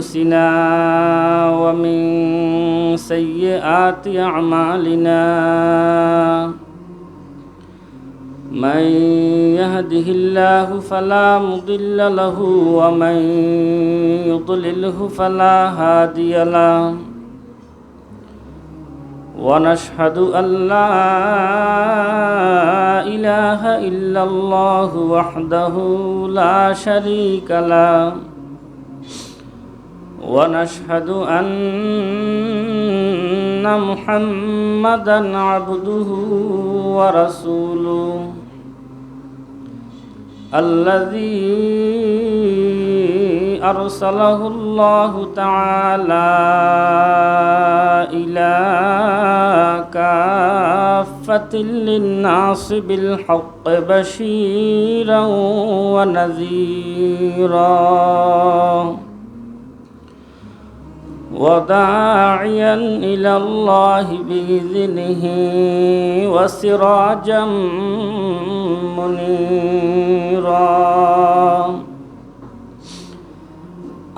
أنفسنا ومن سيئات أعمالنا من يهده الله فلا مضل له ومن يضلله فلا هادي له ونشهد أن لا إله إلا الله وحده لا شريك له ونشهد أن محمدًا عبده ورسوله الذي أرسله الله تعالى إلى كافة للناس بالحق بشيرا ونذيرا وداعيا إلى الله بإذنه وسراجا منيرا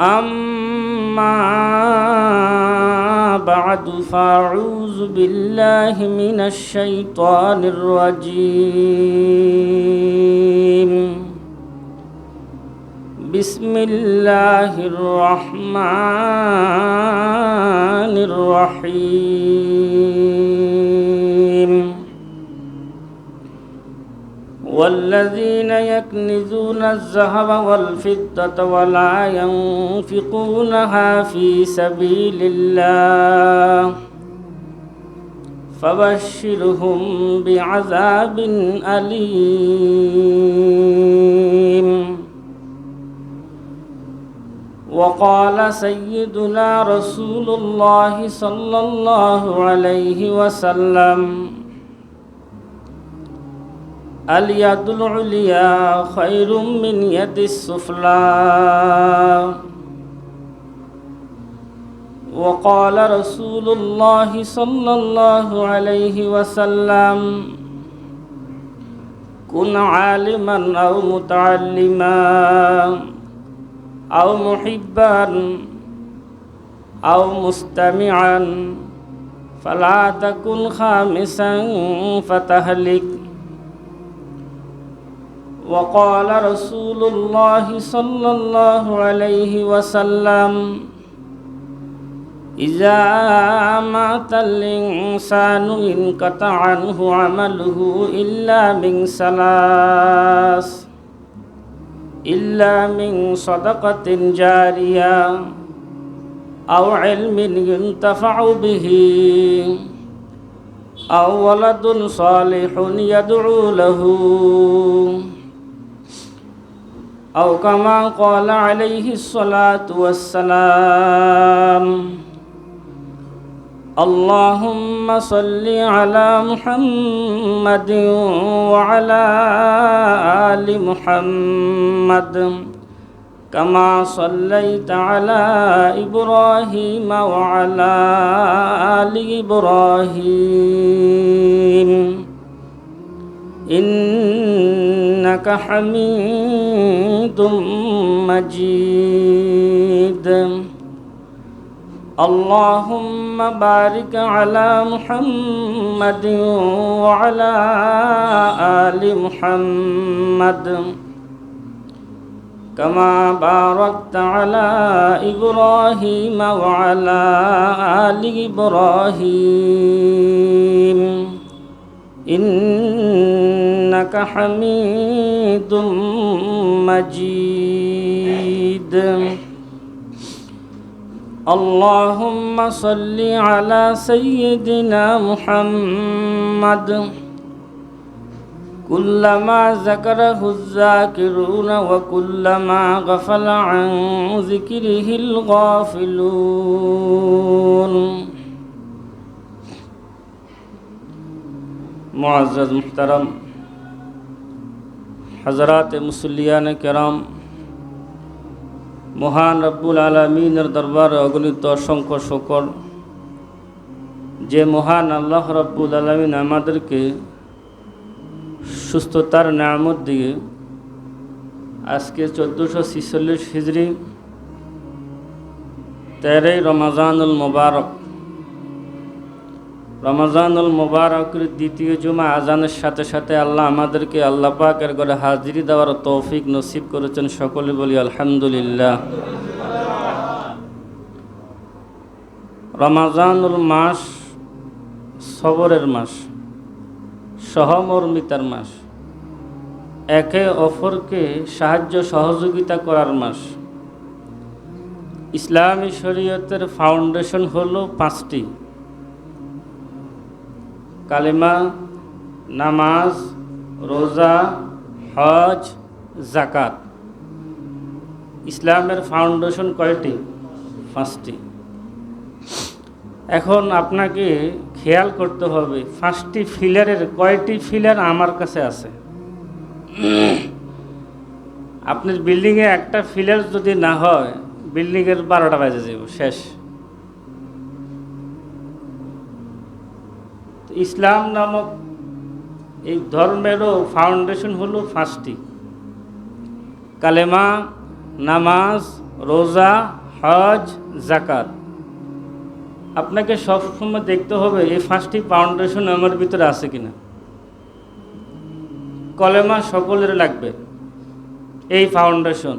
أما بعد فأعوذ بالله من الشيطان الرجيم بسم الله الرحمن الرحيم والذين يكنزون الذهب والفضة ولا ينفقونها في سبيل الله فبشرهم بعذاب أليم وقال سيدنا رسول الله صلى الله عليه وسلم اليد العليا خير من يد السفلى وقال رسول الله صلى الله عليه وسلم كن عالما أو متعلما أو محبا أو مستمعا فلا تكن خامسا فتهلك وقال رسول الله صلى الله عليه وسلم إذا مات الإنسان انقطع عنه عمله إلا من صدقة جارية أو علم ينتفع به أو ولد صالح يدعو له أو كما قال عليه الصلاة والسلام اللهم صل على محمد وعلى آل محمد كما صليت على إبراهيم وعلى آل إبراهيم إنك حميد مجيد اللهم بارك على محمد وعلى آل محمد كما باركت على إبراهيم وعلى آل إبراهيم إنك حميد مجيد اللهم صل على سيدنا محمد كلما ذكره الذاكرون وكلما غفل عن ذكره الغافلون معزز محترم حضرات মুসল্লিয়ান কেরাম, মহান রব্বুল আলামিনের দরবারে অগণিত অসংখ্য শুকর যে মহান আল্লাহ রব্বুল আলামিন আমাদেরকে সুস্থতার নিয়ামত দিয়ে আজকে 1446 হিজরি 13 রমাজানুল মুবারক। রমাজানুল মুবারকের দ্বিতীয় জুমা আজানের সাথে সাথে আল্লাহ আমাদেরকে আল্লাহ পাকের ঘরে হাজিরি দেওয়ার তৌফিক নসিব করেছেন। সকলে বলি আলহামদুলিল্লাহ। রমাজানুল মাস সবরের মাস, সহমর্মিতার মাস, একে অপরকে সাহায্য সহযোগিতা করার মাস। ইসলামী শরীয়তের ফাউন্ডেশন হলো 5টি: কালেমা, নামাজ, রোজা, হজ, যাকাত। ইসলামের ফাউন্ডেশন কয়টি? 5টি। এখন আপনাকে খেয়াল করতে হবে 5টি ফিলারের কয়টি ফিলার আমার কাছে আছে। আপনার বিল্ডিংয়ে একটা ফিলার যদি না হয়, বিল্ডিংয়ের 12টা বাজে যাব, শেষ। ইসলাম নামক এই ধর্মেরও ফাউন্ডেশন হলো 5টি: কালেমা, নামাজ, রোজা, হজ, যাকাত। আপনাকে সবসময় দেখতে হবে এই 5টি ফাউন্ডেশন আমার ভিতরে আছে কিনা। কলেমা সকলের লাগবে, এই ফাউন্ডেশন।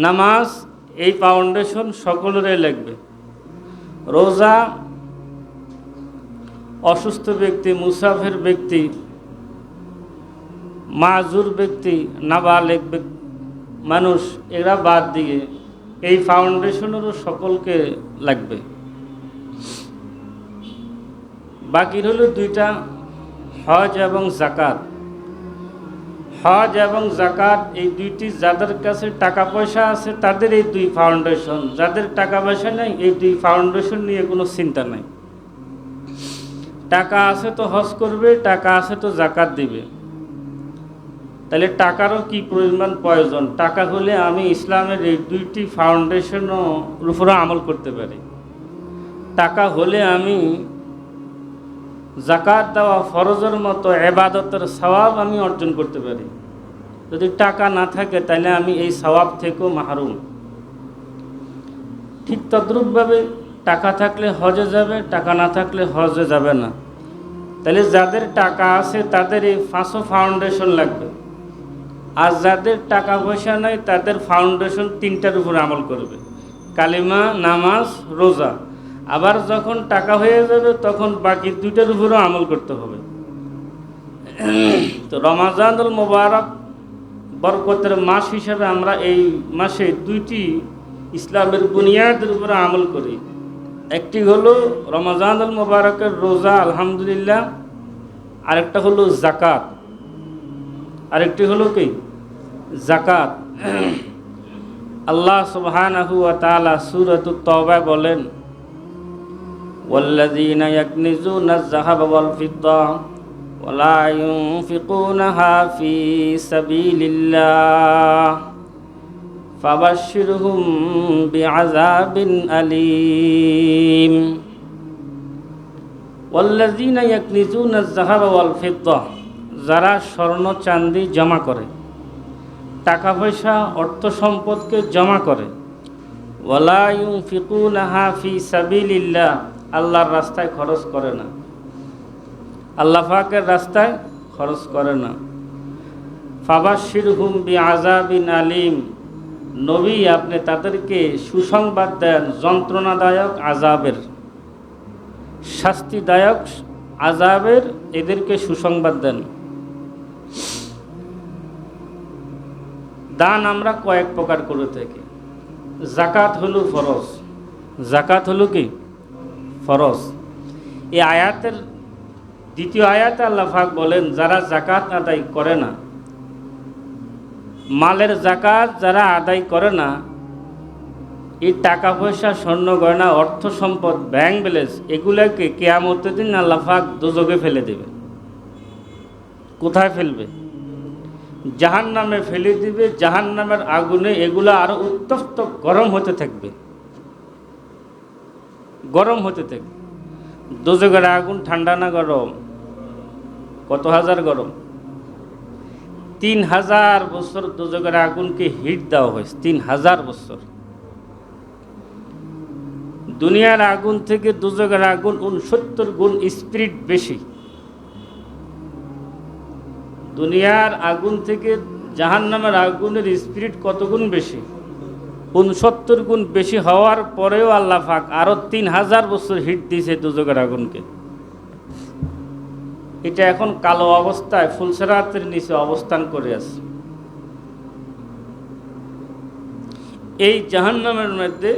নামাজ, এই ফাউন্ডেশন সকলেরই লাগবে। রোজা, অসুস্থ ব্যক্তি, মুসাফির ব্যক্তি, মাজুর ব্যক্তি, নাবালেগ মানুষ, এরা বাদ দিয়ে এই ফাউন্ডেশনেরও সকলকে লাগবে। বাকি হলো 2টা, হজ এবং যাকাত। হজ এবং যাকাত এই 2টি, যাদের কাছে টাকা পয়সা আছে তাদের এই 2 ফাউন্ডেশন, যাদের টাকা পয়সা নেই এই 2 ফাউন্ডেশন নিয়ে কোনো চিন্তা নাই। টাকা আছে তো হজ করবে, টাকা আছে তো যাকাত দিবে। তাহলে টাকারও কি পরিমাণ প্রয়োজন? টাকা হলে আমি ইসলামের এই 2টি ফাউন্ডেশনের উপরে আমল করতে পারি। টাকা হলে আমি যাকাত দেওয়া ফরজের মতো ইবাদতের সওয়াব আমি অর্জন করতে পারি। যদি টাকা না থাকে তাহলে আমি এই সওয়াব থেকেও মাহরুম। ঠিক তদ্রূপভাবে টাকা থাকলে হজে যাবে, টাকা না থাকলে হজে যাবে না। তাহলে যাদের টাকা আছে তাদের এই 5 ফাউন্ডেশন লাগবে, আর যাদের টাকা পয়সা নাই তাদের ফাউন্ডেশন 3টার উপর আমল করবে: কালিমা, নামাজ, রোজা। আবার যখন টাকা হয়ে যাবে তখন বাকি 2টার উপরও আমল করতে হবে। তো রমাজানুল মুবারক বরকতের মাস হিসাবে আমরা এই মাসে 2টি ইসলামের বুনিয়াদের উপরে আমল করি। একটি হলো রমাজানুল মুবারকের রোজা, আলহামদুলিল্লাহ। আরেকটা হলো যাকাত। আরেকটি হলো কি? যাকাত। আল্লাহ সুবহানাহু ওয়া তাআলা সূরাতুত তাওবা বলেন, ওয়াল্লাযীনা ইয়াকনিজুনাজ যাহাবা ওয়াল ফিদ্দা ওয়া লা ইউনফিকুনাহা ফী সাবিলিল্লাহ ফাবাশশিরহুম বিআযাবিন আলীম। ওয়াল্লাযীনা ইয়াকনিজুনাজ যাহাবা ওয়াল ফিদ্দা, যারা স্বর্ণ চাঁদি জমা করে, টাকা পয়সা অর্থ সম্পদকে জমা করে, ওয়ালা ইউনফিকুনাহা ফী সাবিলিল্লাহ, আল্লাহর রাস্তায় খরচ করে না, আল্লাহ পাকের রাস্তায় খরচ করে না। ফাবাশশিরহুম বিআযাবিন আলীম, নবী আপনি তাদেরকে সুসংবাদ দেন যন্ত্রণাদায়ক আযাবের, শাস্তিদায়ক আযাবের, এদেরকে সুসংবাদ দেন। দান আমরা কয়েক প্রকার করে থাকি। যাকাত হলো ফরজ। যাকাত হলো কি? ফরজ। এই আয়াতের 2য় আয়াতে আল্লাহ পাক বলেন, যারা যাকাত আদায় করে না, মালের যাকাত যারা আদায় করে না, এই টাকা পয়সা, স্বর্ণ গয়না, অর্থ সম্পদ, ব্যাংক ব্যালেন্স, এগুলোকে কিয়ামতের দিন আল্লাহ পাক দোজখে ফেলে দেবে। কোথায় ফেলবে? জাহান্নামে ফেলে দিবে। জাহান্নামের আগুনে এগুলো আরো উত্তপ্ত গরম হতে থাকবে, গরম হতে থাকবে। দোজখের আগুন ঠান্ডা না গরম? কত হাজার গরম। 3000 বছর দোজখের আগুনকে হিট দেওয়া হয়েছে, 3000 বছর। দুনিয়ার আগুন থেকে দুজকের আগুন 69 গুণ স্পিরিট বেশি। দুনিয়ার আগুন থেকে জাহান্নামের আগুনের স্পিরিট কত গুণ বেশি? 69 গুণ বেশি হওয়ার পরেও আল্লাহ পাক আরো 3000 বছর হিট দিয়েছে দুজকের আগুনকে। এটা এখন কালো অবস্থায় ফুলসেরাতের নিচে অবস্থান করে আছে। এই জাহান্নামের মধ্যে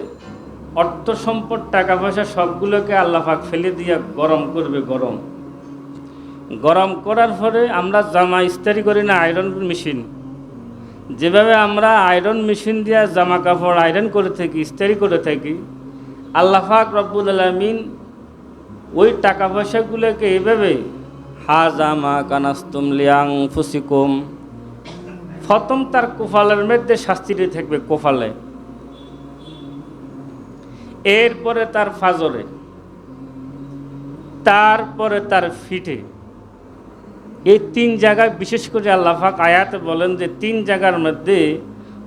অর্থ সম্পদ টাকা পয়সা সবগুলোকে আল্লাহ পাক ফেলে দিয়ে গরম করবে। গরম করার পরে আমরা জামা ইস্ত্রি করি না, আয়রন মেশিন, যেভাবে আমরা আয়রন মেশিন দিয়ে জামা কাপড় আয়রন করে থাকি, ইস্ত্রি করে থাকি, আল্লাহ পাক রব্বুল আলামিন ওই টাকা পয়সাগুলোকে এইভাবে হাজা মা কানাস্তুম লিআনফুসিকুম, প্রথম তার কোফালের মধ্যে শাস্তিটি থাকবে কোফালে, এরপরে তার ফাজরে, তারপরে তার ফিটে। এই 3 জায়গায় বিশেষ করে আল্লাহ পাক আয়াতে বলেন যে 3 জায়গার মধ্যে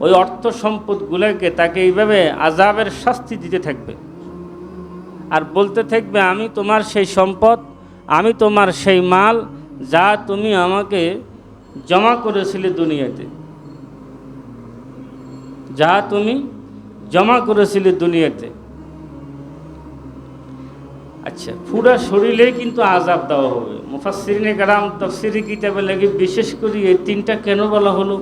ওই অর্থ সম্পদগুলোকে তাকে এইভাবে আযাবের শাস্তি দিতে থাকবে আর বলতে থাকবে, আমি তোমার সেই সম্পদ, আমি তোমার সেই মাল যা তুমি আমাকে জমা করেছিলে দুনিয়াতে, যা তুমি জমা করেছিলে দুনিয়াতে। আচ্ছা, পুরা শরীরে কিন্তু আযাব দেওয়া হবে। মুফাসসিরিনে কেরাম তাফসীরি কিতাবে লেগে বিশেষ করে এই 3টা কেন বলা হলো?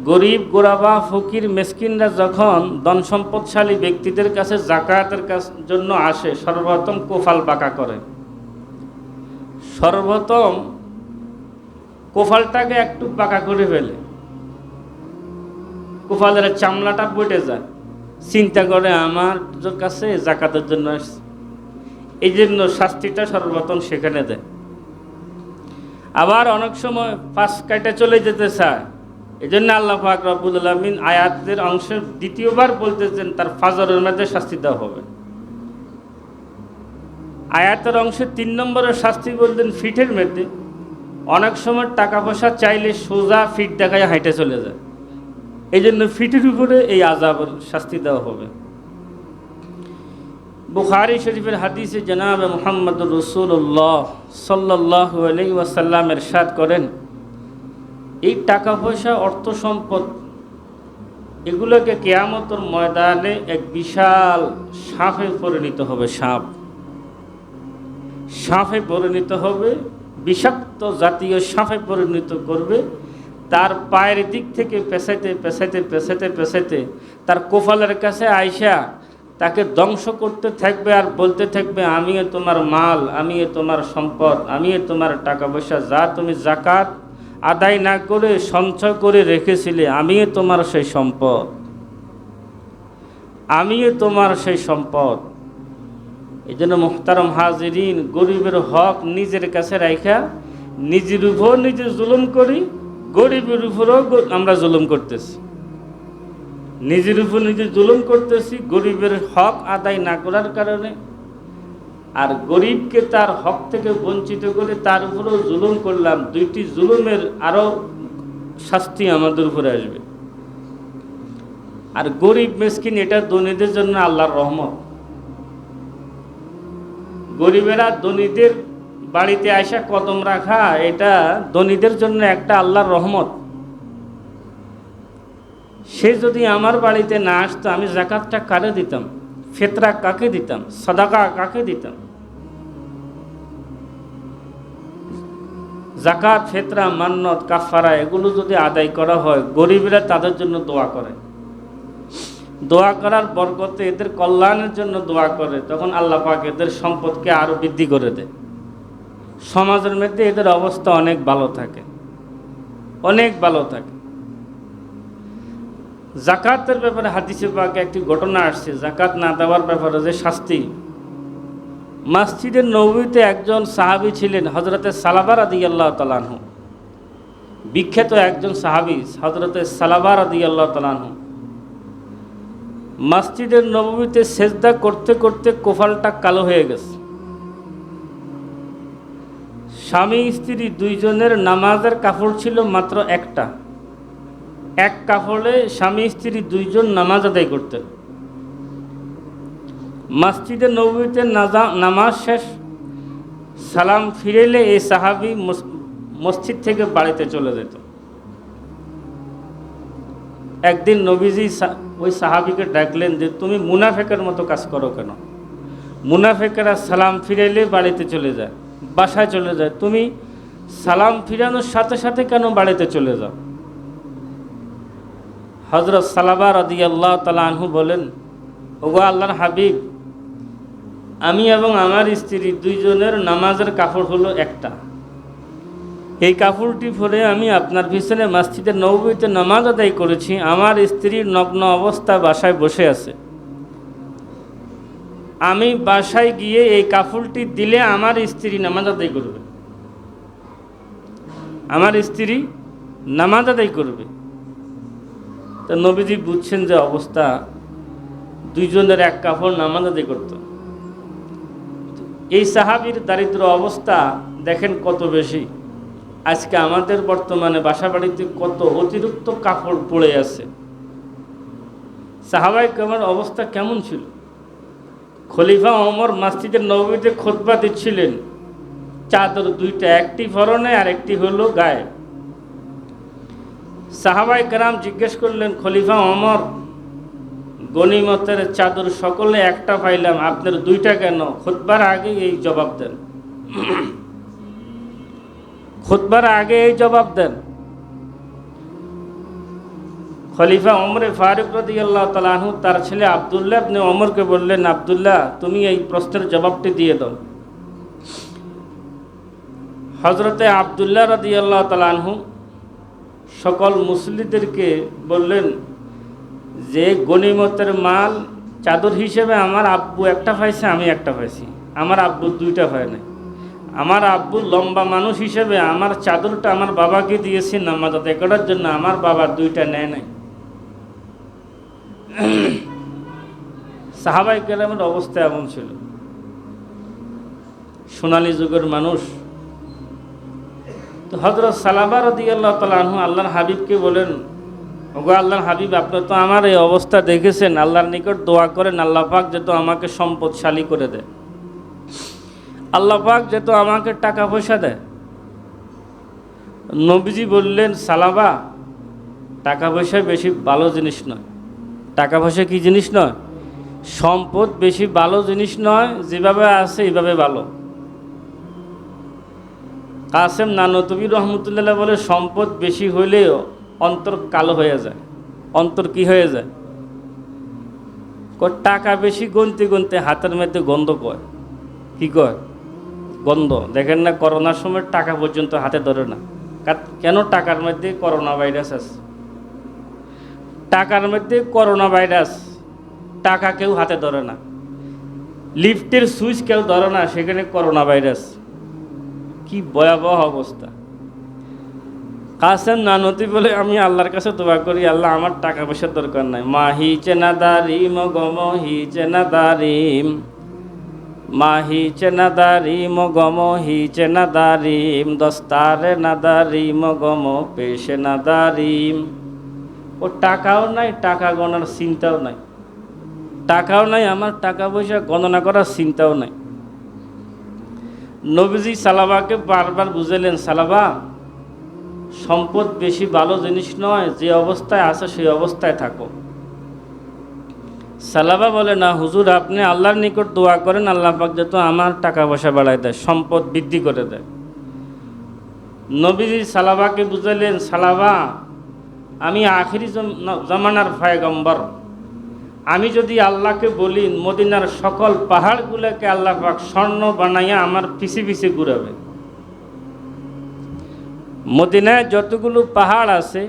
গরিব গোরাবা ফকির মেসকিনরা যখন ধন সম্পদশালী ব্যক্তিদের কাছে যাকাতের জন্য আসে, সর্বপ্রথম কোফাল বাঁকা করে, সর্বপ্রথম কোফালটাকে একটু বাঁকা করে ফেলে, কোফালের চামড়াটা বটে যায়, চিন্তা করে আমার কাছে যাকাতের জন্য আসছে, এই জন্য শাস্তিটা সর্বপ্রথম সেখানে দেয়। আবার অনেক সময় পাশ কাটা চলে যেতে চায়, এই জন্য আল্লাহ পাক রব্বুল আলামিন আয়াতের অংশে দ্বিতীয়বার বলতেছেন তার ফাজরের মধ্যে শাস্তি দেওয়া হবে। আয়াতের অংশে 3 নম্বরের শাস্তি বলতেন ফিটের মধ্যে। অনেক সময় টাকা পয়সা চাইলে সোজা ফিট দেখায় হাইটে চলে যায়, এই জন্য ফিটের উপরে এই আযাবের শাস্তি দেওয়া হবে। বুখারী শরীফের হাদিসে জনাবে মুহাম্মদুর রাসূলুল্লাহ সাল্লাল্লাহু আলাইহি ওয়াসাল্লাম ইরশাদ করেন, এই টাকা পয়সা অর্থ সম্পদ এগুলোকে কিয়ামতের ময়দানে এক বিশাল সাপে পরিণত হবে। সাপে পরিণত হবে, বিষাক্ত জাতীয় সাপে পরিণত করবে। তার পায়ের দিক থেকে পেছাইতে তার কোফালের কাছে আইসা তাকে ধ্বংস করতে থাকবে আর বলতে থাকবে, আমি তোমার মাল, আমি তোমার সম্পদ, আমি তোমার টাকা পয়সা যা তুমি যাকাত আদায় না করে সঞ্চয় করে রেখেছিলে, আমি তোমার সেই সম্পদ, আমি তোমার সেই সম্পদ। এই জন্য মুহতারম হাজিরিন, গরিবের হক নিজের কাছে রাখা, নিজের উপর নিজে জুলুম করি, গরিবের উপরও আমরা জুলুম করতেছি, নিজের উপর নিজে জুলুম করতেছি গরিবের হক আদায় না করার কারণে, আর গরিবকে তার হক থেকে বঞ্চিত করে তার উপরেও জুলুম করলাম। 2টি জুলুমের আরও শাস্তি আমাদের উপরে আসবে। আর গরিব মিসকিন এটা ধনীদের জন্য আল্লাহর রহমত। গরিবেরা ধনীদের বাড়িতে আসা কদম রাখা, এটা ধনীদের জন্য একটা আল্লাহর রহমত। সে যদি আমার বাড়িতে না আসতো, আমি যাকাতটা কারে দিতাম, ফিতরা কাকে দিতাম, সাদাকা কাকে দিতাম? যাকাত, ফিতরা, মান্নত, কাফারা এগুলো যদি আদায় করা হয়, গরিবরা তাদের জন্য দোয়া করে, দোয়া করার বরকতে এদের কল্যাণের জন্য দোয়া করে, তখন আল্লাহ পাক এদের সম্পদকে আরো বৃদ্ধি করে দেয়। সমাজের মধ্যে এদের অবস্থা অনেক ভালো থাকে, অনেক ভালো থাকে। যাকাতের ব্যাপারে হাদিসে পাকে একটি ঘটনা আসছে, যাকাত না দেওয়ার ব্যাপারে যে শাস্তি। মসজিদের নববীতে একজন সাহাবী ছিলেন হযরতে সালাবা রাদিয়াল্লাহু তাআলা আনহু, বিখ্যাত একজন সাহাবী হযরতে সালাবা রাদিয়াল্লাহু তাআলা আনহু। মসজিদের নববীতে সেজদা করতে করতে কোফালটা কালো হয়ে গেছে। স্বামী স্ত্রী দুইজনের নামাজের কাপড় ছিল মাত্র একটা, এক কাপড়ে স্বামী স্ত্রী দুইজন নামাজ আদায় করতেন। মসজিদে নববীতে নামাজ শেষ, সালাম ফিরেলে এই সাহাবী মসজিদ থেকে বাড়িতে চলে যেত। একদিন নবীজি ওই সাহাবীকে ডাকলেন যে তুমি মুনাফেকের মতো কাজ করো কেন? মুনাফেকেরা সালাম ফিরাইলে বাড়িতে চলে যায়, বাসায় চলে যায়, তুমি সালাম ফিরানোর সাথে সাথে কেন বাড়িতে চলে যাও? হযরত সালাবা রাদিয়াল্লাহু তাআলা আনহু বলেন, ওগো আল্লাহর হাবিব, আমি এবং আমার স্ত্রী দুইজনের নামাজের কাপড় হলো একটা। এই কাপড়টি পরে আমি আপনার পিছনে মসজিদে নববীতে নামাজ আদায় করেছি। আমার স্ত্রীর নগ্ন অবস্থা বাসায় বসে আছে। আমি বাসায় গিয়ে এই কাপড়টি দিলে আমার স্ত্রী নামাজ আদায় করবে, আমার স্ত্রী নামাজ আদায় করবে। তো নবীজি বুঝছেন যে অবস্থা, দুইজনের এক কাপড় নামাজ আদায় করত। এই সাহাবীর দারিদ্র অবস্থা দেখেন কত বেশি। আজকে আমাদের বর্তমানে বাসা বাড়িতে কত অতিরিক্ত কাপড় পড়ে আছে। সাহাবায়ে কেরামের অবস্থা কেমন ছিল? খলিফা ওমর মসজিদে নববীতে খুতবা দিচ্ছিলেন, চাদর দুইটা, একটি পরনে আর একটি হলো গায়ে। সাহাবায়ে কেরাম জিজ্ঞেস করলেন, খলিফা ওমর, গনিমতের চাদর সকলে একটা পাইলাম, আপনার দুইটা কেন? খুতবার আগে এই জবাব দেন, খুতবার আগে এই জবাব দেন। খলিফা ওমরে ফারুক রাদিয়াল্লাহু তাআলা আনহু তার ছেলে আব্দুল্লাহ ইবনে ওমরকে বললেন, আব্দুল্লাহ, তুমি এই প্রশ্নের জবাবটি দিয়ে দাও। হযরতে আব্দুল্লাহ রাদিয়াল্লাহু তাআলা আনহু সকল মুসল্লিদেরকে বললেন যে গনিমতের মাল চাদর হিসেবে আমার আব্বু একটা পাইছে, আমি একটা পাইছি, আমার আব্বু দুইটা পায় নাই। আমার আব্বু লম্বা মানুষ হিসেবে আমার চাদরটা আমার বাবাকে দিয়েছি নামাজ আদায় করার জন্য, আমার বাবা দুইটা নেয় নাই। সাহাবায়ে কেরামের অবস্থা এমন ছিল, সোনালী যুগের মানুষ। তো হযরত সালাবা রাদিয়াল্লাহু তাআলা আনহু আল্লাহর হাবিবকে বলেন, ওগো আল্লাহর হাবিব, আপনি তো আমার এই অবস্থা দেখেছেন, আল্লাহর নিকট দোয়া করেন আল্লাহ পাক যেন আমাকে সম্পদশালী করে দেয়, আল্লাহ পাক যেন আমাকে টাকা পয়সা দেয়। নবীজি বললেন, সালাবা, টাকা পয়সা বেশি ভালো জিনিস নয়। টাকা পয়সা কি জিনিস নয়? সম্পদ বেশি ভালো জিনিস নয়, যেভাবে আছে এইভাবে ভালো। কাসেম নানতুবি রহমতুল্লাহ বলে, সম্পদ বেশি হইলেও অন্তর কালো হয়ে যায়। অন্তর কি হয়ে যায়? টাকা বেশি গুনতে গুনতে হাতের মধ্যে গন্ধ কয়। কি কয়? গন্ধ। দেখেন না, করোনার সময় টাকা পর্যন্ত হাতে ধরে না। কেন? টাকার মধ্যে করোনা ভাইরাস আছে। টাকার মধ্যে করোনা ভাইরাস, টাকা কেউ হাতে ধরে না। লিফটের সুইচ কেউ ধরে না, সেখানে করোনা ভাইরাস। কি ভয়াবহ অবস্থা। কাসেম নানতি বলে, আমি আল্লাহর কাছে দোয়া করি, আল্লাহ আমার টাকা পয়সার দরকার নাই। মাহি চেনাদারিম গমহি চেনাদারিম, মাহি চেনাদারিম গমহি চেনাদারিম, দস্তারে নাদারিম গম পেশে নাদারিম। ও টাকাও নাই, টাকা গণার চিন্তাও নাই। টাকাও নাই, আমার টাকা পয়সা গণনা করার চিন্তাও নাই। নবীজি সালাবাকে বারবার বুঝালেন, সালাবা, সম্পদ বেশি ভালো জিনিস নয়, যে অবস্থায় আছে সেই অবস্থায় থাকো। সালাবা বলে, না হুজুর, আপনি আল্লাহর নিকট দোয়া করেন আল্লাহ পাক যাতে আমার টাকা পয়সা বাড়ায় দেয়, সম্পদ বৃদ্ধি করে দেয়। নবীজি সালাবাকে বুঝালেন, সালাবা, আমি আখিরি জামানার পয়গম্বর, আমি যদি আল্লাহকে বলি মদিনার সকল পাহাড়গুলোকে আল্লাহ পাক স্বর্ণ বানাইয়া আমার পিছে পিছে ঘুরাবে। মদিনায় যতগুলো পাহাড় আছে,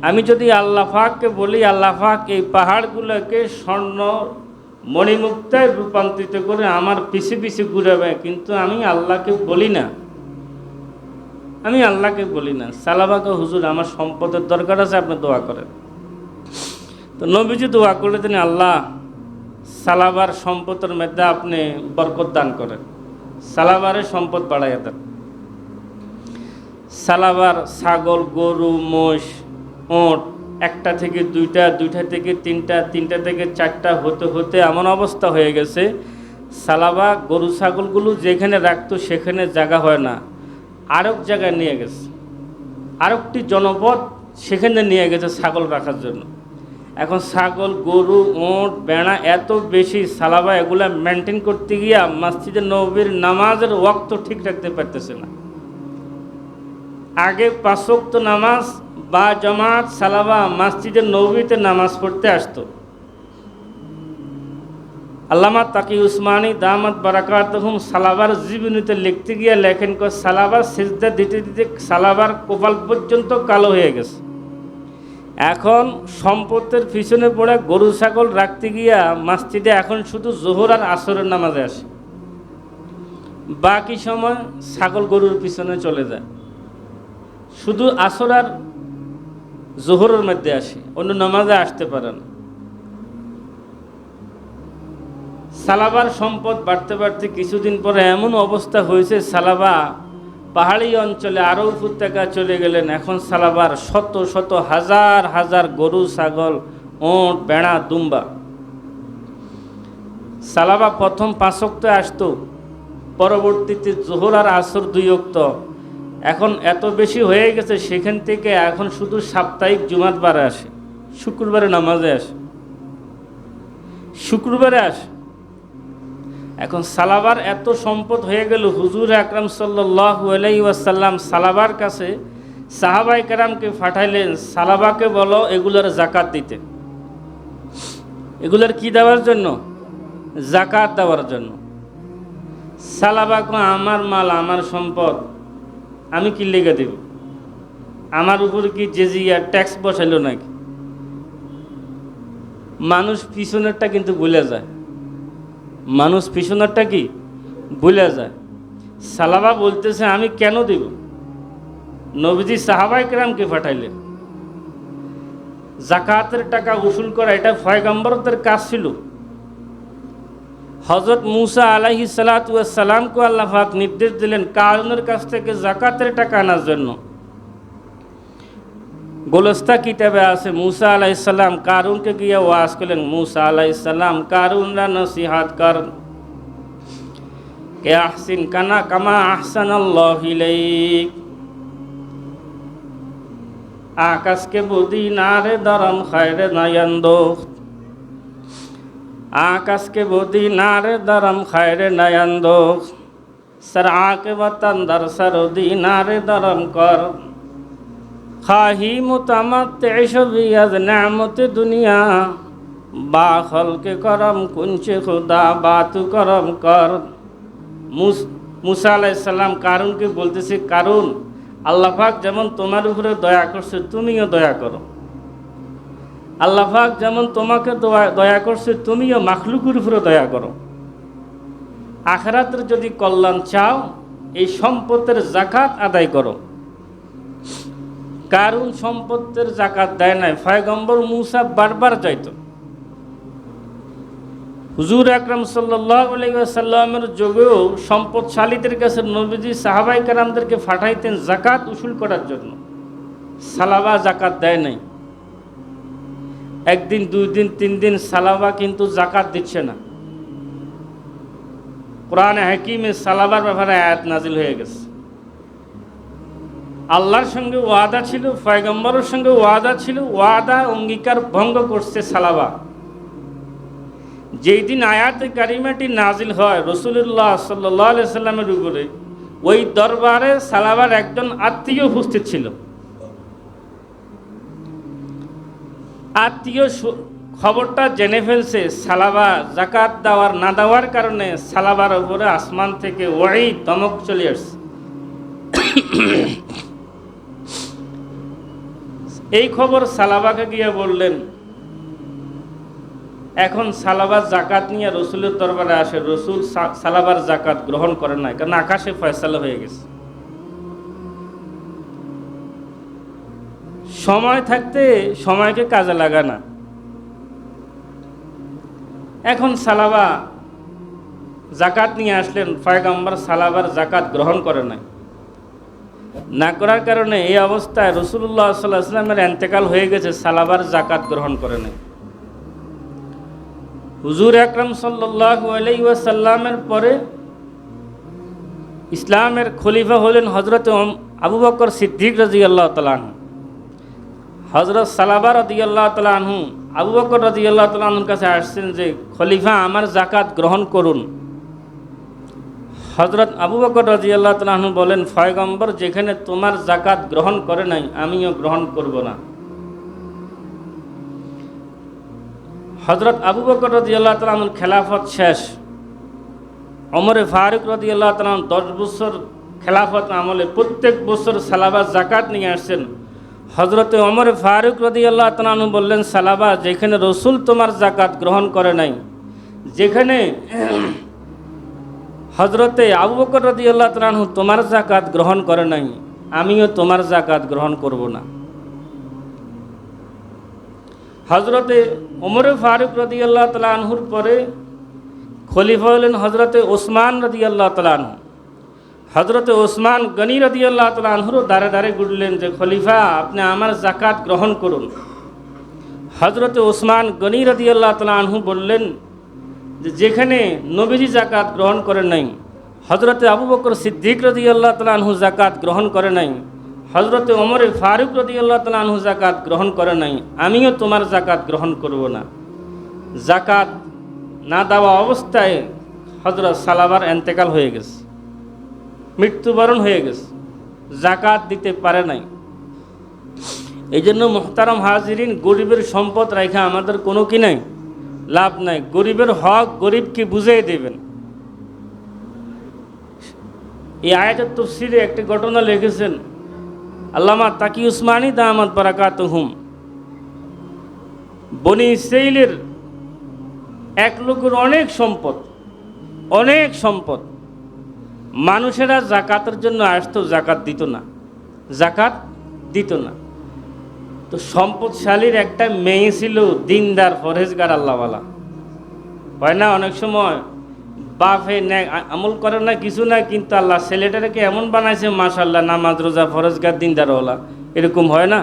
আমি যদি আল্লাহ পাককে বলি আল্লাহ পাক এই পাহাড়গুলোকে স্বর্ণ মণিমুক্তায় রূপান্তরিত করে আমার পিছে পিছে ঘুরাবে, কিন্তু আমি আল্লাহকে বলি না, আমি আল্লাহকে বলি না। সালাবাকে, হুজুর, আমার সম্পদের দরকার আছে, আপনি দোয়া করেন। তো নবীজি দোয়া করে দিন, আল্লাহ সালাবার সম্পদের মধ্যে আপনি বরকত দান করেন, সালাবারের সম্পদ বাড়াইয়া দেন। সালাবার ছাগল, গরু, মোষ, ওট একটা থেকে দুইটা, দুইটা থেকে তিনটা, তিনটা থেকে চারটা হতে হতে এমন অবস্থা হয়ে গেছে, সালাবা গরু ছাগলগুলো যেখানে রাখতো সেখানে জায়গা হয় না, আরেক জায়গায় নিয়ে গেছে, আরেকটি জনপদ সেখানে নিয়ে গেছে ছাগল রাখার জন্য। এখন ছাগল, গরু, ওঁট, বেড়া এত বেশি, সালাবা এগুলা মেনটেন করতে গিয়া মসজিদে নববীর নামাজের ওয়াক্ত ঠিক রাখতে পারতেছে না। আগে 5 ওয়াক্ত নামাজ বা জামাত সালাবা মসজিদে নববীতে নামাজ পড়তে আসতো। আল্লামা তাকি উসমানী দামাত বারাকাতুহুম সালাবার জীবনীতে লিখতে গিয়ে লেখেন, সালাবার সিজদা দিতে দিতে সালাবার কপাল পর্যন্ত কালো হয়ে গেছে। এখন সম্পদের পিছনে পড়ে গরু ছাগল রাখতে গিয়া মসজিদে এখন শুধু জোহর আর আসরের নামাজে আসে, বাকি সময় ছাগল গরুর পিছনে চলে যায়, শুধু আসর আর জোহরের মধ্যে আসে, অন্য নামাজে আসতে পারে না। সালাবার সম্পদ বাড়তে বাড়তে কিছুদিন পরে এমন অবস্থা হয়েছে, সালাবা পাহাড়ি অঞ্চলে আরও উপত্যকা চলে গেলেন। এখন সালাবার শত শত হাজার হাজার গরু ছাগল, ওঁট, বেড়া, দুম্বা। সালাবা প্রথম 5 ওয়াক্ত আসতো, পরবর্তীতে জোহর আর আসর 2 ওয়াক্ত। এখন এত বেশি হয়ে গেছে, সেখান থেকে এখন শুধু সাপ্তাহিক জুমাত বারে আসে, শুক্রবারে নামাজে আসে, শুক্রবারে আসে। এখন সালাবার এত সম্পদ হয়ে গেল, হুজুর আকরাম সাল্লাল্লাহু আলাইহি ওয়াসাল্লাম সালাবার কাছে সাহাবায়ে কেরামকে পাঠাইলেন, সালাবাকে বলো এগুলোর জাকাত দিতে। এগুলোর কি দেওয়ার জন্য? জাকাত দেওয়ার জন্য। সালাবা কো, আমার মাল, আমার সম্পদ, আমি কি লেগে দেব? আমার উপর কি জিজিয়া ট্যাক্স বসাইলো নাকি? মানুষ পিছনেরটা কিন্তু ভুলে যায়, মানুষ পিছনেরটা কি ভুলে যায়। সালাবা বলতেছে, আমি কেন দেব? নবীজি সাহাবায়ে কেরামকে পাঠাইলেন। জাকাতের টাকা উসুল করা এটা পয়গম্বরদের কাজ ছিল। হযরত মুসা আলাইহিস সালাতু ওয়াস সালামকে আল্লাহ পাক নির্দেশ দিলেন কারুনের কাছ থেকে জাকাতের টাকা আনার জন্য। গোলস্তা কিতাবে আছে, মুসা আলাইহিস সালাম কারুনকে গিয়ে ওয়াজ করলেন, মুসা আলাইহিস সালাম কারুনরা নসিহত কর, কে আহসিন কানা কামা আহসানাল্লাহু ইলাইক, আকাশকে বুদি নারে দরম খায়রে নায়ান্দোখ, আকাশকে বুদি নারে দরম খায়রে নায়ান্দোখ, সরআকে ওয়াতান দর সরদি নারে দরম কর, খাহি মুতামাত্তিশ বিয়াজ নেমত দুনিয়া, বা খলকে করম কুনচে খুদা বাতু করম কর। মুসা আলাইহিস সালাম কারুনকে বলতেছে, কারুন, আল্লাহ পাক যেমন তোমার উপরে দয়া করছে তুমিও দয়া করো। আল্লাহ পাক যেমন তোমাকে দয়া করছে তুমিও মাখলুকের উপরে দয়া করো। আখিরাতের যদি কল্যাণ চাও, এই সম্পদের জাকাত আদায় করো। কারুন সম্পদের জাকাত দেয় নাই। পয়গম্বর মুসা বারবার যাইতো। হুজুর আকরাম সাল্লাল্লাহু আলাইহি ওয়াসাল্লামের যুগেও সম্পদশালীদের কাছে নবীজি সাহাবায়ে কেরামদেরকে পাঠাইতেন জাকাত উসুল করার জন্য। সালাবা জাকাত দেয় নাই। একদিন, 2 দিন, 3 দিন সালাবা কিন্তু জাকাত দিচ্ছে না। কোরআনে হাকিমে সালাবার ব্যাপারে আয়াত নাজিল হয়ে গেছে। আল্লাহর সঙ্গে ওয়াদা ছিল, পয়গম্বরের সঙ্গে ওয়াদা ছিল, ওয়াদা অঙ্গীকার ভঙ্গ করছে সালাবা। যেই দিন আয়াতে কারিমাটি নাজিল হয় রাসূলুল্লাহ সাল্লাল্লাহু আলাইহি সাল্লামের উপরে, ওই দরবারে সালাবার একজন আত্মীয় উপস্থিত ছিল। আত্মীয় খবরটা জেনে ফেলছে, সালাবা জাকাত দেওয়ার না দেওয়ার কারণে সালাবার উপরে আসমান থেকে ওয়াহী দমক চলে আসছে। এই খবর সালাবাকে গিয়ে বললেন। এখন সালাবার জাকাত নিয়ে রসুলের দরবারে আসে। রসুল সালাবার জাকাত গ্রহণ করেন না, কারণ আকাশে ফয়সালা হয়ে গেছে। সময় থাকতে সময়কে কাজে লাগা না। এখন সালাবা জাকাত নিয়ে আসলেন, পয়গম্বর সালাবার জাকাত গ্রহণ করে নাই। না করার কারণে এই অবস্থায় রাসূলুল্লাহ সাল্লাল্লাহু আলাইহি ওয়াসাল্লামের ইন্তেকাল হয়ে গেছে, সালাবার যাকাত গ্রহণ করে নাই। হুজুর আকরাম সাল্লাল্লাহু আলাইহি ওয়াসাল্লামের পরে ইসলামের খলিফা হলেন হযরত আবু বকর সিদ্দিক রাদিয়াল্লাহু তাআলা আনহু। হযরত সালাবা রাদিয়াল্লাহু তাআলা আনহু আবু বকর রাদিয়াল্লাহু তাআলা আনহুর কাছে আসছেন যে খলিফা আমার যাকাত গ্রহণ করুন। হযরত আবু বকর রাদিয়াল্লাহু তাআলা আনহু বলেন, পয়গম্বর যেখানে তোমার যাকাত গ্রহণ করে নাই আমিও গ্রহণ করব না। হযরত আবু বকর রাদিয়াল্লাহু তাআলা আনহুর খেলাফত শেষ। ওমরে ফারুক রাদিয়াল্লাহু তাআলা 10 বছর খেলাফত আমলে প্রত্যেক বছর সালাবা যাকাত নিয়ে আসছেন। হযরতে ওমরে ফারুক রাদিয়াল্লাহু তাআলা আনহু বললেন, সালাবা যেখানে রাসূল তোমার যাকাত গ্রহণ করে নাই, যেখানে হযরতে আবু বকর রাদিয়াল্লাহু তাআলা আনহু তোমার যাকাত গ্রহণ করে নাই আমিও তোমার যাকাত গ্রহণ করব না। হযরতে ওমরে ফারুক রাদিয়াল্লাহু তাআলা আনহুর পরে খলিফা হলেন হযরতে ওসমান রাদিয়াল্লাহু তাআলা আনহু। হযরতে ওসমান গনি রাদিয়াল্লাহু তাআলা আনহুরও দাঁড়ে দাঁড়ে ঘুরলেন যে খলিফা আপনি আমার যাকাত গ্রহণ করুন। হযরতে ওসমান গনি রাদিয়াল্লাহু তাআলা আনহু বললেন যে যেখানে নবীজি যাকাত গ্রহণ করেন নাই, হযরতে আবু বকর সিদ্দিক রাদিয়াল্লাহু তাআলা আনহু যাকাত গ্রহণ করে নাই, হযরতে ওমরে ফারুক রাদিয়াল্লাহু তাআলা আনহু যাকাত গ্রহণ করে নাই, আমিও তোমার যাকাত গ্রহণ করব না। যাকাত না দেওয়া অবস্থায় হযরত সালাবার ইন্তেকাল হয়ে গেছে, মৃত্যুবরণ হয়ে গেছে, যাকাত দিতে পারে নাই। এই জন্য মুহতারাম হাজিরিন, গরিবের সম্পদ রাখা আমাদের কোনো কি নাই, লাভ নাই। গরিবের হক গরিবকে বুঝিয়ে দেবেন। এই আয়াতের তাফসীরে একটি ঘটনা লিখেছেন আল্লামা তাকি উসমানী দামাত বারাকাতুহুম। বনি ইসরাইলের এক লোকের অনেক সম্পদ, মানুষেরা যাকাতের জন্য আসতো, যাকাত দিত না। তো সম্পদশালীর একটা মেয়ে ছিল, দিনদার ফরহেজগার আল্লাহওয়ালা। হয় না অনেক সময় বাপে আমল করে না কিছু না, কিন্তু আল্লাহ ছেলেটাকে এমন বানাইছে মাশাআল্লাহ, নামাজ রোজা ফরজগার দিনদারওয়ালা। এরকম হয় না?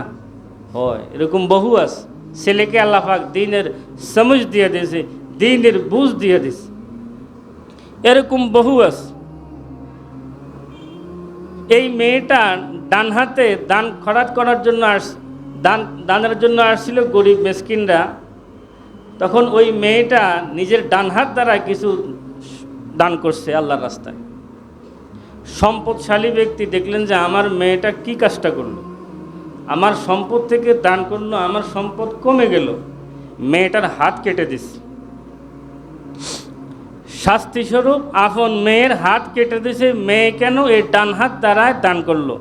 হয়। এরকম বহু আছে। ছেলেকে আল্লাহ পাক দিনের সমঝ দিয়ে দিয়েছে, দিনের বুঝ দিয়ে দিয়েছে। এরকম বহু আছে। এই মেয়েটা ডান হাতে দান খরাত করার জন্য দানের জন্য আসছিল গরিব মিসকিনরা। তখন ওই মেয়েটা নিজের ডান হাত দ্বারা কিছু দান করছে আল্লাহর রাস্তায়। সম্পদশালী ব্যক্তি দেখলেন যে আমার মেয়েটা কি কাজটা করলো, আমার সম্পদ থেকে দান করলো, আমার সম্পদ কমে গেল, মেয়েটার হাত কেটে দিচ্ছে। শাস্তিস্বরূপ আপন মেয়ের হাত কেটে দিয়েছে। মেয়ে কেন এই ডান হাত দ্বারা দান করলো?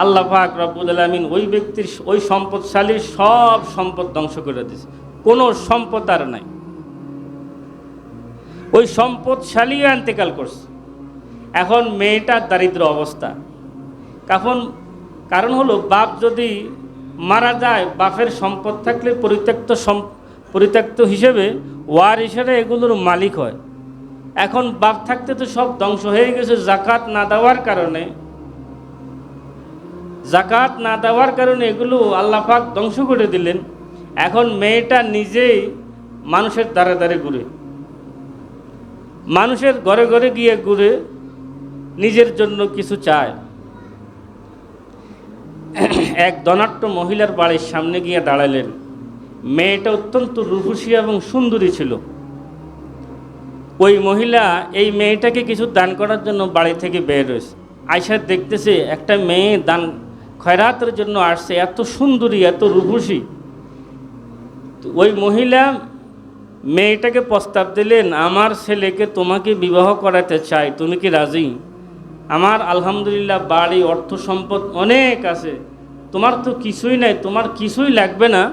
আল্লাহ পাক রব্বুল আলামিন ওই ব্যক্তির, ওই সম্পদশালীর সব সম্পদ ধ্বংস করে দিয়েছে, কোনো সম্পদ আর নাই। ওই সম্পদশালী ইন্তেকাল করছে। এখন মেয়েটার দারিদ্র অবস্থা। কারণ হলো বাপ যদি মারা যায়, বাপের সম্পদ থাকলে পরিত্যক্ত হিসেবে ওয়ার হিসেবে এগুলোর মালিক হয়। এখন বাপ থাকতে তো সব ধ্বংস হয়ে গেছে যাকাত না দেওয়ার কারণে এগুলো আল্লাহ পাক ধ্বংস করে দিলেন। এখন মেয়েটা নিজেই মানুষের দ্বারে দ্বারে ঘুরে, মানুষের ঘরে ঘরে গিয়ে ঘুরে নিজের জন্য কিছু চায়। এক ধনাঢ্য মহিলার বাড়ির সামনে গিয়ে দাঁড়ালেন। মেয়েটা অত্যন্ত রূপসী এবং সুন্দরী ছিল। ওই মহিলা এই মেয়েটাকে কিছু দান করার জন্য বাড়ি থেকে বের হয়েছে। আয়সা দেখতেছে একটা মেয়ে দান খয়রাতের জন্য আসছে, এত সুন্দরী, এত রূপসী। ওই মহিলা মেয়েটাকে প্রস্তাব দিলেন, আমার ছেলেকে তোমাকে বিবাহ করাতে চাই, তুমি কি রাজি? আমার আলহামদুলিল্লাহ বাড়ি, অর্থ সম্পদ অনেক আছে, তোমার তো কিছুই নাই, তোমার কিছুই লাগবে না,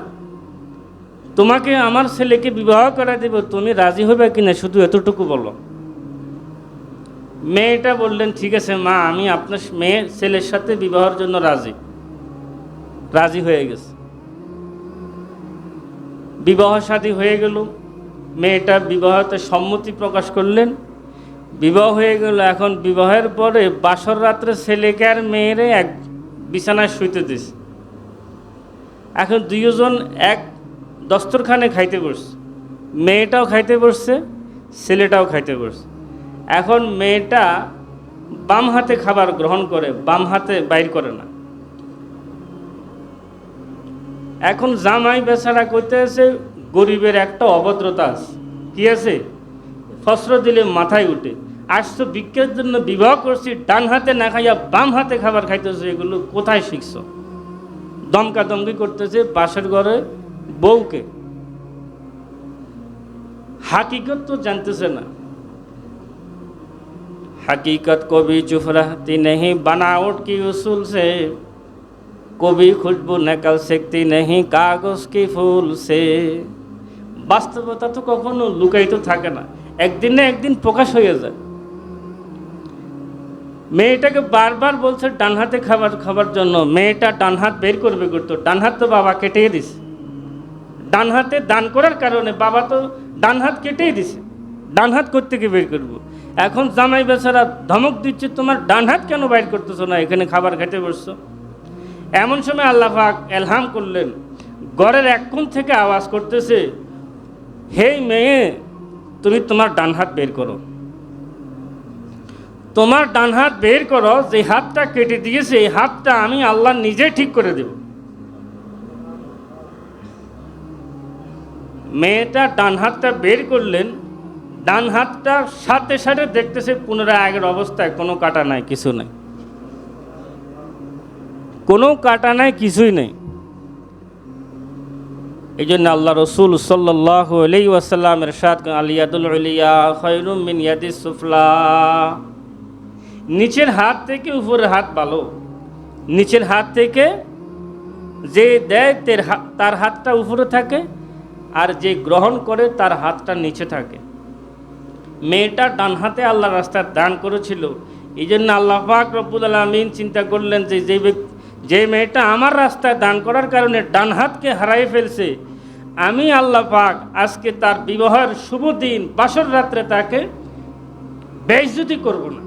তোমাকে আমার ছেলেকে বিবাহ করা দেব, তুমি রাজি হবে কিনা শুধু এতটুকু বলো। মেয়েটা বললেন, ঠিক আছে মা, আমি আপনার ছেলের সাথে বিবাহের জন্য রাজি হয়ে গেছে। বিবাহ শাদী হয়ে গেল। মেয়েটা বিবাহতে সম্মতি প্রকাশ করলেন। বিবাহ হয়ে গেল, এখন বিবাহের পরে বাসর রাত্রে ছেলেকে আর মেয়েরে এক বিছানায় শুইতে দিছে। এখন দুইজন এক দস্তরখানে খাইতে বসছে, মেয়েটাও খাইতে বসছে, ছেলেটাও খাইতে বসছে। এখন মেয়েটা বাম হাতে খাবার গ্রহণ করে, বাম হাতে বাইর করে না। এখন জামাই বেচারা করতে আছে, গরিবের একটা অভদ্রতা আছে, কি আছে, ফসর দিলে মাথায় উঠে, আসছো ভিক্ষার জন্য, বিবাহ করছি, ডান হাতে না খাইয়া বাম হাতে খাবার খাইতেছে, এগুলো কোথায় শিখছ? দমকা দমকি করতেছে পাশের ঘরে বউকে, হাকিকত তো জানতেছে না। हकीकत को भी चुप रहती नहीं बनावट की उसूल से, कभी खुशबू निकल सकती नहीं कागज की फूल से। বাস্তবতা তো কখনো লুকায়িত থাকে না, একদিন না একদিন প্রকাশ হয়ে যায়। মেয়েটাকে বারবার বলছে ডান হাতে খাবার জন্য, মেয়েটা ডান হাত বের করবে করতো, ডান হাত তো বাবা কেটে দিছে। ডান হাতে দান করার কারণে বাবা তো ডান হাত কেটেই দিছে, ডান হাত করতে গিয়ে বের করবো। এখন জামাই বেচারা ধমক দিচ্ছে, তোমার ডান হাত কেন বাইর করতেছো না, এখানে খাবার খেতে বসছো। এমন সময় আল্লাহ পাক এলহাম করলেন, ঘরের এক কোণ থেকে আওয়াজ করতেছে, হে মেয়ে, তুমি তোমার ডান হাত বের করো, তোমার ডান হাত বের করো, যে হাতটা কেটে দিয়েছে এই হাতটা আমি আল্লাহ নিজে ঠিক করে দেব। মেয়েটা ডান হাতটা বের করলেন, ডান হাতটার সাথে সাথে দেখতেছে পুনরায় আগের অবস্থায়, কোনো কাটা নাই, কিছু নাই, কোনো কাটা নাই, কিছুই নেই। এই জন্য আল্লাহ রসুল সাল্লাল্লাহু আলাইহি ওয়াসাল্লাম ইরশাদ করেন, আল ইয়াদুল উলিয়া খায়রুম মিন ইয়াদিস সুফলা। নিচের হাত থেকে উপরের হাত ভালো, নিচের হাত থেকে যে দেয় তার হাতটা উপরে থাকে, আর যে গ্রহণ করে তার হাতটা নিচে থাকে। মেয়েটা ডান হাতে আল্লাহ রাস্তায় দান করেছিল, এই জন্য আল্লাহ পাক রব্বুল আলামিন চিন্তা করলেন যে যে মেয়েটা আমার রাস্তায় দান করার কারণে ডান হাতকে হারাই ফেলছে, আমি আল্লাহ পাক আজকে তার বিবাহের শুভ দিন বাসর রাত্রে তাকে বেইজ্জতি করব না।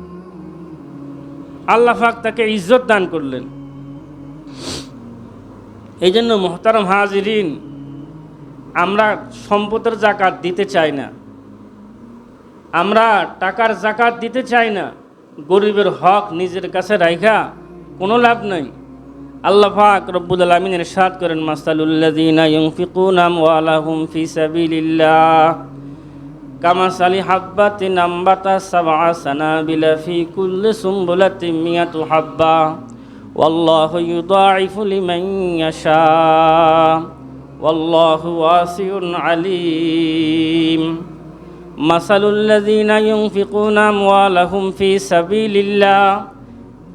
আল্লাহ পাক তাকে ইজ্জত দান করলেন। এই জন্য মুহতারাম হাজিরিন, আমরা সম্পদের জাকাত দিতে চাই না, আমরা টাকার জাকাত দিতে চাই না, গরিবের হক নিজের কাছে রাখা কোনো লাভ নাই। আল্লাহ পাক রব্বুল আলামিন ইরশাদ করেন, মাসালুল্লাযীনা ইউনফিকুনা আমওয়ালাহুম ফি সাবিলিল্লাহ কামাসালি হাব্বাতিন আম্বাতা সাবআ সানাবিলা ফি কুল্লি সুমবুলাতিন মিয়াতু হাব্বা ওয়াল্লাহু ইউদাঈফু লিমান ইয়াশা ওয়াল্লাহু ওয়াসিউন আলীম। মাসালুল্লাযীনা ইউনফিকুনা আমওয়ালাহুম ফি সাবিলিল্লাহ,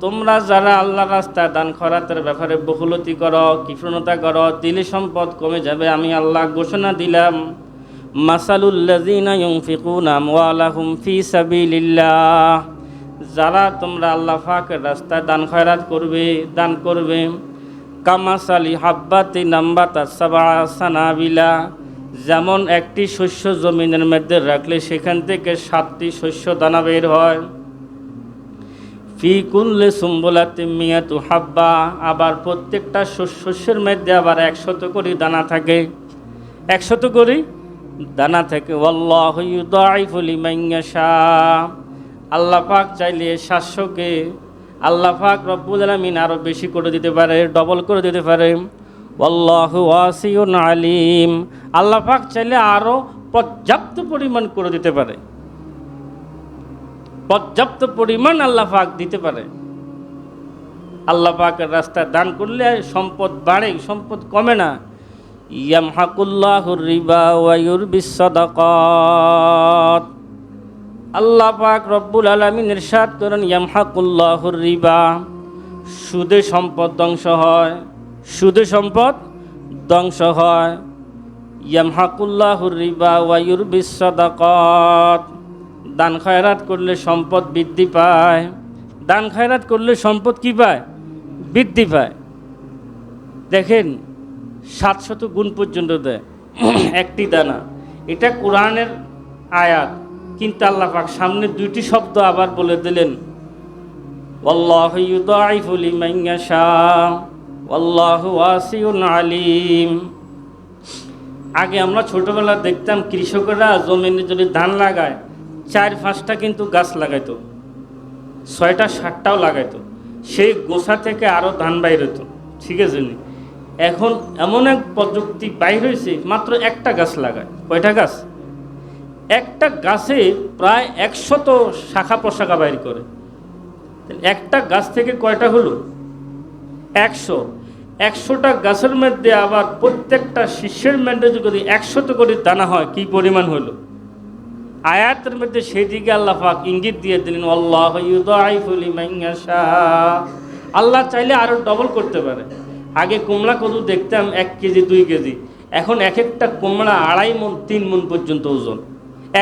তোমরা যারা আল্লাহর রাস্তায় দান খয়রাতের ব্যাপারে বহুলতি করো, কৃপণতা করো, দিলে সম্পদ কমে যাবে, আমি আল্লাহ ঘোষণা দিলাম। মাসালুল্লাযীনা ইউনফিকুনা আমওয়ালাহুম ফি সাবিলিল্লাহ, যারা তোমরা আল্লাহ পাকের রাস্তায় দান খয়রাত দান করবে, কামাসালি হাব্বাতিন আম্বাতাস সাবআ সানাবিলা, যেমন একটি শস্য জমিনের মধ্যে রাখলে সেখান থেকে 7টি শস্য দানা বের হয়। ফি কুল্লি সুমবুলাতিন মিয়াতু হাব্বা, আবার প্রত্যেকটা শস্যের মধ্যে আবার 100 করে দানা থাকে, 100 করে দানা থাকে। ওয়াল্লাহু ইউদাঈফু লিমান ইয়াশা, আল্লাহ পাক চাইলে 700কে আল্লাহ পাক রব্বুল আলামিন আরও বেশি করে দিতে পারে, ডবল করে দিতে পারে। ওয়াল্লাহু ওয়াসিউন আলীম, আল্লাহ পাক চাইলে আরও পর্যাপ্ত পরিমাণ করে দিতে পারে, পর্যাপ্ত পরিমাণ আল্লাহ পাক দিতে পারে। আল্লাহ পাকের রাস্তায় দান করলে সম্পদ বাড়ে, সম্পদ কমে না। ইয়ামহাকুল্লাহুর রিবা ওয়া ইউরবিস সাদাকাত, আল্লাহ পাক রব্বুল আলামিন ইরশাদ করেন, ইয়ামহাকুল্লাহুর রিবা, সুদে সম্পদ ধ্বংস হয়, সুদে সম্পদ ধ্বংস হয়। ইয়ামহাকুল্লাহুর রিবা ওয়া ইউরবিস সাদাকাত, দান খয়রাত করলে সম্পদ বৃদ্ধি পায়, দান খয়রাত করলে সম্পদ কি পায়? বৃদ্ধি পায়। দেখেন 700 গুণ পর্যন্ত দেয় একটি দানা, এটা কোরআনের আয়াত। কিন্তু আল্লাহ পাক সামনে দুইটি শব্দ আবার বলে দিলেন, ওয়াল্লাহু ইউদাইফু লিমান ইয়াশা ওয়াল্লাহু ওয়াসিউন আলিম। আগে আমরা ছোটবেলা দেখতাম কৃষকেরা জমিনে যদি ধান লাগায় 4-5টা কিন্তু গাছ লাগাইতো, 6টা-7টাও লাগাইতো, সেই গোছা থেকে আরও ধান বাইর হতো, ঠিক আছে নি? এখন এমন এক প্রযুক্তি বাইর হয়েছে, মাত্র একটা গাছ লাগায়। কয়টা গাছ? একটা গাছে প্রায় 100 শাখা প্রশাখা বাইর করে। একটা গাছ থেকে কয়টা হলো? 100টা গাছের মধ্যে আবার প্রত্যেকটা শীর্ষের মধ্যে যদি 100 করে দানা হয়, কি পরিমাণ হলো? আয়াতের মধ্যে সেই দিকে আল্লাহ পাক ইঙ্গিত দিয়ে দিলেন, আল্লাহু ইউদাইফু লিমান ইয়াশা। আল্লাহ চাইলে আরও ডবল করতে পারে। আগে কুমড়া কদু দেখতাম 1 কেজি 2 কেজি, এখন এক একটা কুমড়া 2.5 মণ 3 মণ পর্যন্ত ওজন।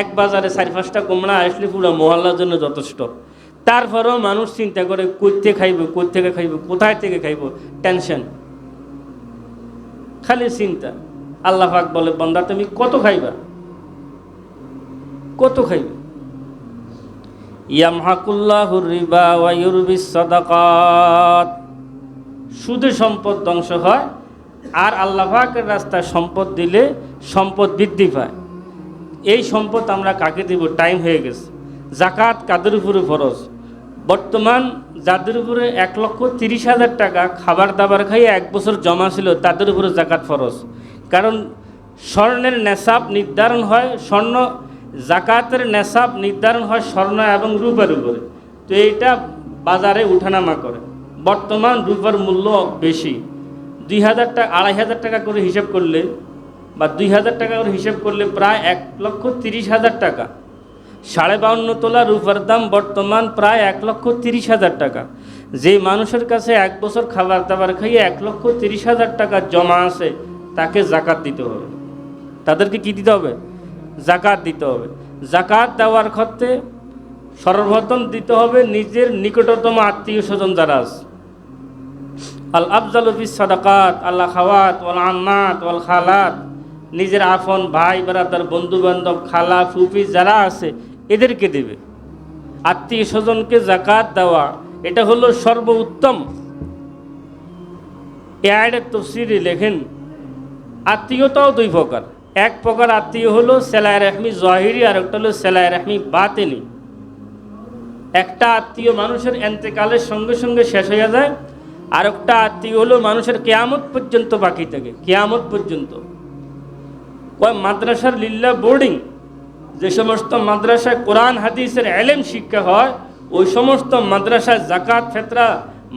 এক বাজারে 4-5টা কুমড়া আসলে পুরো মহল্লার জন্য যথেষ্ট। তারপরেও মানুষ চিন্তা করে কোথা খাইব, কোথেকে খাইব, কোথায় থেকে খাইব, টেনশন, খালি চিন্তা। আল্লাহ পাক বলে, বান্দা তুমি কত খাইবা, কত খাইবে? ইয়ামহাকুল্লাহুর রিবা ওয়া ইউরবিস সাদাকাত। সুদে সম্পদ ধ্বংস হয়, আর আল্লাহ পাকের রাস্তায় সম্পদ দিলে সম্পদ বৃদ্ধি পায়। এই সম্পদ আমরা কাকে দেব? টাইম হয়ে গেছে। জাকাত কাদের উপরে ফরজ? বর্তমান যাদের উপরে 1,30,000 টাকা খাবার দাবার খাইয়ে 1 বছর জমা ছিল, তাদের উপরে জাকাত ফরজ। কারণ স্বর্ণের নেশাব নির্ধারণ হয়, জাকাতের নেশাব নির্ধারণ হয় স্বর্ণ এবং রূপার উপরে। তো এইটা বাজারে উঠানামা করে। বর্তমান রূপার মূল্য বেশি, 2,000 টাকা 2,500 টাকা করে হিসাব করলে, বা 2,000 টাকা করে হিসাব করলে প্রায় 1,30,000 টাকা। 52.5 তোলা রূপার দাম বর্তমান প্রায় 1,30,000 টাকা। যে মানুষের কাছে 1 বছর খাবার দাবার খাইয়ে 1,30,000 টাকা জমা আছে, তাকে জাকাত দিতে হবে। তাদেরকে কি দিতে হবে? জাকাত দিতে হবে। জাকাত দেওয়ার ক্ষেত্রে সর্বপ্রথম দিতে হবে নিজের নিকটতম আত্মীয় স্বজন যারা আছে। আল আফজালু ফিস সাদাকাত আল আখাওয়াত ওয়াল আম্মাত ওয়াল খালাত। নিজের আপন ভাই ব্রাদার, বন্ধু বান্ধব, খালা ফুফি যারা আছে, এদেরকে দেবে। আত্মীয় স্বজনকে জাকাত দেওয়া এটা হলো সর্বোত্তম। এই আয়াতের তাফসীরে লেখেন, আত্মীয়তাও 2 প্রকার। এক প্রকার আত্মীয় হলো সেলায় রাহমি জাহিরি, আর একটা হলো সেলায় রাহমি বাতিনি। একটা আত্মীয় মানুষের এন্তেকালের সঙ্গে সঙ্গে শেষ হয়ে যায়, আর একটা আত্মীয় হলো মানুষের কিয়ামত পর্যন্ত বাকি থাকে, কিয়ামত পর্যন্ত। মাদ্রাসার লিল্লাহ বোর্ডিং, যে সমস্ত মাদ্রাসায় কোরআন হাদিসের ইলম শিক্ষা হয়, ওই সমস্ত মাদ্রাসায় জাকাত ফিতরা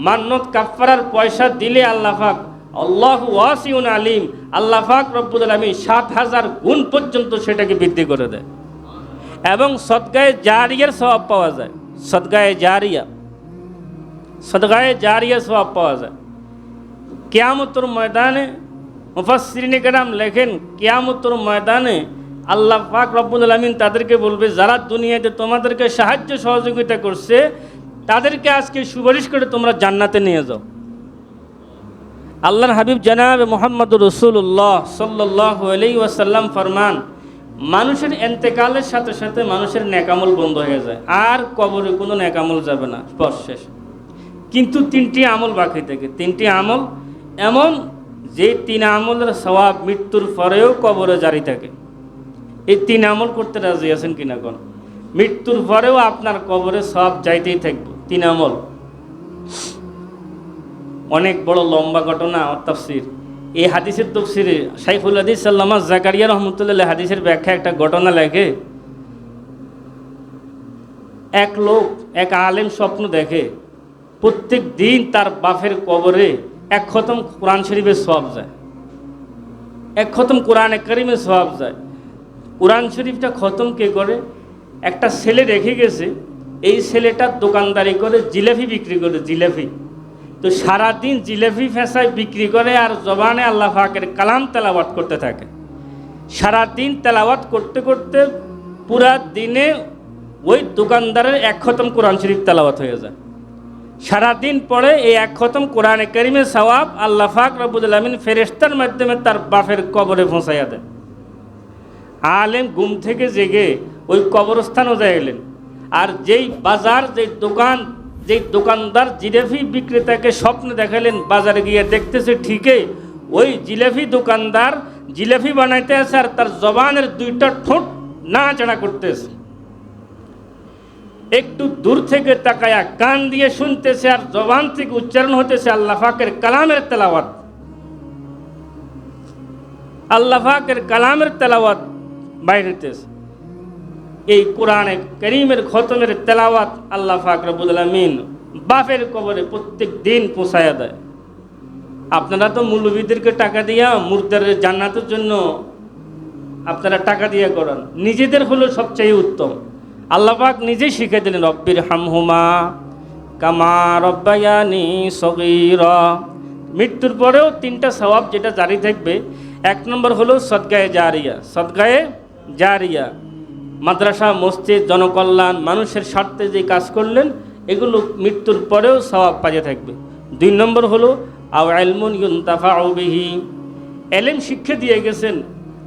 মান্নত কাফারার পয়সা দিলে আল্লাহ পাক, আল্লাহু ওয়াসিউন আলিম, আল্লাহ পাক রব্বুল আলামিন 7,000 গুণ পর্যন্ত সেটাকে বৃদ্ধি করে দেয়। এবং সদকায়ে জারিয়ার সওয়াব পাওয়া যায়। সদকায়ে জারিয়া সওয়াব পাওয়া যায়। কিয়ামতের ময়দানে মুফাসসিরিনে কেরাম লেখেন, কিয়ামতের ময়দানে আল্লাহ পাক রব্বুল আলামিন তাদেরকে বলবে, যারা দুনিয়াতে তোমাদেরকে সাহায্য সহযোগিতা করছে, তাদেরকে আজকে সুপারিশ করে তোমরা জান্নাতে নিয়ে যাও। আল্লাহর হাবিব জনাব মুহাম্মদুর রাসূলুল্লাহ সাল্লাল্লাহু আলাইহি ওয়াসাল্লাম ফরমান, মানুষের এন্তেকালের সাথে সাথে মানুষের নেকামল বন্ধ হয়ে যায়, আর কবরে কোনো নেকামল যাবে না, বস শেষ। কিন্তু 3টি আমল বাকি থাকে। 3টি আমল এমন, যে 3 আমলের সওয়াব মৃত্যুর পরেও কবরে জারি থাকে। এই 3 আমল করতে রাজি আছেন কিনা কোন? মৃত্যুর পরেও আপনার কবরে সওয়াব যাইতেই থাকবে। 3 আমল। অনেক বড় লম্বা ঘটনা তাফসীর। এই হাদিসের তাফসীরে শাইখুল হাদিস আল্লামা জাকারিয়া রহমতুল্লাহ হাদিসের ব্যাখ্যা একটা ঘটনা লেখে। এক লোক, এক আলেম স্বপ্ন দেখে, প্রত্যেক দিন তার বাপের কবরে 1 খতম কোরআন শরীফের সওয়াব যায়, 1 খতম কোরআনে কারীমের সওয়াব যায়। কোরআন শরীফটা খতম কে করে? একটা ছেলে রেখে গেছে। এই ছেলেটা দোকানদারি করে, জিলাপি বিক্রি করে, জিলাপি। তো সারাদিন জিলাপি ফেঁসায় বিক্রি করে, আর জবানে আল্লাহ পাকের কালাম তেলাওয়াত করতে থাকে। সারাদিন তেলাওয়াত করতে করতে পুরা দিনে ওই দোকানদারের 1 খতম কোরআন শরীফ তেলাওয়াত হয়ে যায়। সারাদিন পরে এই 1 খতম কোরআনে কারীমের সওয়াব আল্লাহ পাক রব্বুল আলামিন ফেরেশতার মাধ্যমে তার বাপের কবরে পৌঁছাইয়া দেয়। আলেম ঘুম থেকে জেগে ওই কবরস্থানও যাইলেন। আর যেই বাজার, যেই দোকানদার জিলেপি বিক্রেতাকে স্বপ্নে দেখালেন, বাজারে গিয়ে দেখতেছে ঠিকই ওই জিলেপি দোকানদার জিলেপি বানাইতে আছে, আর তার জবানের দুইটা ঠোঁট নাড়াচাড়া করতেছে। একটু দূর থেকে তাকায়া কান দিয়ে শুনতেছে, আর জবান থেকে উচ্চারণ হতেছে আল্লাহ পাকের কালামের তেলাওয়াত। আল্লাহ পাকের কালামের তেলাওয়াত বাইরেতেছে। এই কোরআনে কারীমের খতমের তেলাওয়াত আল্লাহ পাক রব্বুল আলামিন বাপের কবরে প্রত্যেক দিন পৌঁছায়া দেয়। আপনারা তো মৌলবীদেরকে টাকা দিয়া মুর্দার জান্নাতের জন্য আপনারা টাকা দিয়ে করান, নিজেদের হলো সবচেয়ে উত্তম। আল্লাহ পাক নিজেই শিখিয়ে দিলেন, রব্বির হামহুমা কামা রব্বায়ানি সগীরা। মৃত্যুর পরেও তিনটা সওয়াব যেটা জারি থাকবে। এক নম্বর হলো সদকায়ে জারিয়া। সদকায়ে জারিয়া, মাদ্রাসা, মসজিদ, জনকল্যাণ, মানুষের স্বার্থে যে কাজ করলেন, এগুলো মৃত্যুর পরেও সওয়াব পাইতে থাকবে। দুই নম্বর হলো আও ইলমুন ইউনতাফাউ বিহি, এলেম শিক্ষা দিয়ে গেছেন,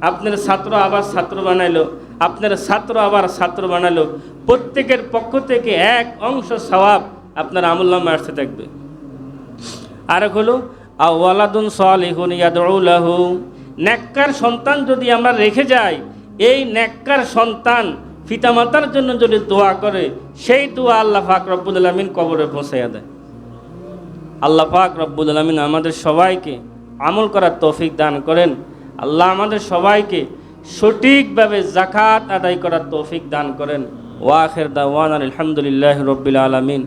আপনার ছাত্র আবার ছাত্র বানাইলো, আপনার ছাত্র আবার ছাত্র বানালো, প্রত্যেকের পক্ষ থেকে এক অংশ সওয়াব আপনার আমলনামায় আসতে থাকবে। আরেক হলো আও ওয়ালাদুন সালিহুন ইয়াদউ লাহু, নেককার সন্তান যদি আমরা রেখে যাই, এই নেককার সন্তান পিতামাতার জন্য যদি দোয়া করে, সেই দোয়া আল্লাহ পাক রব্বুল আলামিন কবরে পৌঁছাইয়া দেয়। আল্লাহ পাক রব্বুল আলামিন আমাদের সবাইকে আমল করার তৌফিক দান করেন। আল্লাহ আমাদের সবাইকে সঠিকভাবে যাকাত আদায় করার তৌফিক দান করেন। ওয়া আখির দাওয়ানা আলহামদুলিল্লাহি রাব্বিল আলামিন।